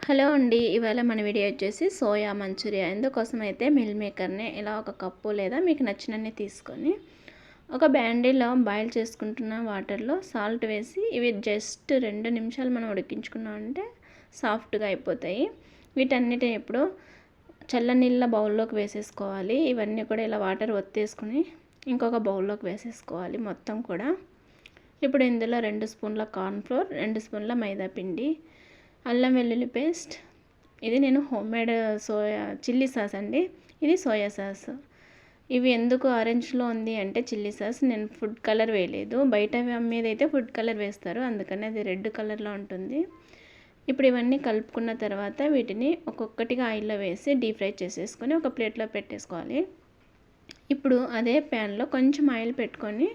Hello అండి. ఇవాళ మన వీడియో వచ్చేసి సోయా మంచూరియా. ఇందుకోసం అయితే మిల్ మేకర్ని ఇలా ఒక కప్పు లేదా మీకు నచ్చినన్ని తీసుకొని ఒక బాండీలో బాయిల్ చేసుకుంటున్న వాటర్లో సాల్ట్ వేసి ఇవి జస్ట్ 2 నిమిషాలు మనం ఉడికించుకున్నామంటే సాఫ్ట్గా అయిపోతాయి. వీటన్నిటిని ఇప్పుడు చల్లనీళ్ళ బౌల్లోకి వేసేసుకోవాలి. ఇవన్నీ కూడా ఇలా వాటర్ ఒత్తేసుకుని ఇంకొక బౌల్లోకి వేసేసుకోవాలి మొత్తం కూడా. ఇప్పుడు ఇందులో 2 స్పూన్ల కార్న్ఫ్లోర్, 2 స్పూన్ల మైదా పిండి, అల్లం వెల్లుల్లి పేస్ట్, ఇది నేను హోమ్మేడ్ చిల్లీ సాస్ అండి, ఇది సోయా సాస్. ఇవి ఎందుకు ఆరెంజ్లో ఉంది అంటే చిల్లీ సాస్ నేను ఫుడ్ కలర్ వేయలేదు. బయట అమ్మేదైతే ఫుడ్ కలర్ వేస్తారు, అందుకని అది రెడ్ కలర్లో ఉంటుంది. ఇప్పుడు ఇవన్నీ కలుపుకున్న తర్వాత వీటిని ఒక్కొక్కటిగా ఆయిల్లో వేసి డీప్ ఫ్రై చేసేసుకొని ఒక ప్లేట్లో పెట్టేసుకోవాలి. ఇప్పుడు అదే ప్యాన్లో కొంచెం ఆయిల్ పెట్టుకొని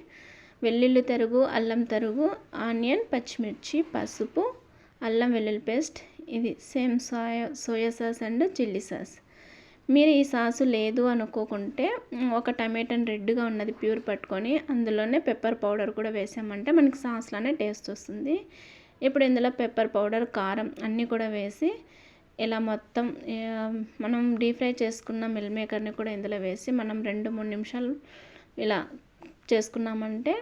వెల్లుల్లి తరుగు, అల్లం తరుగు, ఆనియన్, పచ్చిమిర్చి, పసుపు, అల్లం వెల్లుల్లి పేస్ట్, ఇది same soya sauce and chilli sauce. మీరు ఈ సాసు లేదు అనుకోకుంటే ఒక టమాటాని రెడ్గా ఉన్నది ప్యూర్ పట్టుకొని అందులోనే పెప్పర్ పౌడర్ కూడా వేసామంటే మనకి సాస్లానే టేస్ట్ వస్తుంది. ఇప్పుడు ఇందులో పెప్పర్ పౌడర్, కారం అన్నీ కూడా వేసి ఇలా మొత్తం మనం డీప్ ఫ్రై చేసుకున్న మిల్ మేకర్ని కూడా ఇందులో వేసి మనం 2-3 నిమిషాలు ఇలా చేసుకున్నామంటే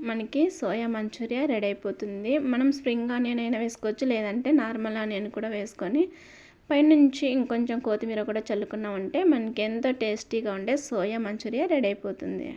మనకి సోయా మంచూరియా రెడీ అయిపోతుంది. మనం స్ప్రింగ్ ఆనియన్ అయినా వేసుకోవచ్చు, లేదంటే నార్మల్ ఆనియన్ కూడా వేసుకొని పైనుంచి ఇంకొంచెం కొత్తిమీర కూడా చల్లుకున్నామంటే మనకి ఎంతో టేస్టీగా ఉండే సోయా మంచూరియా రెడీ అయిపోతుంది.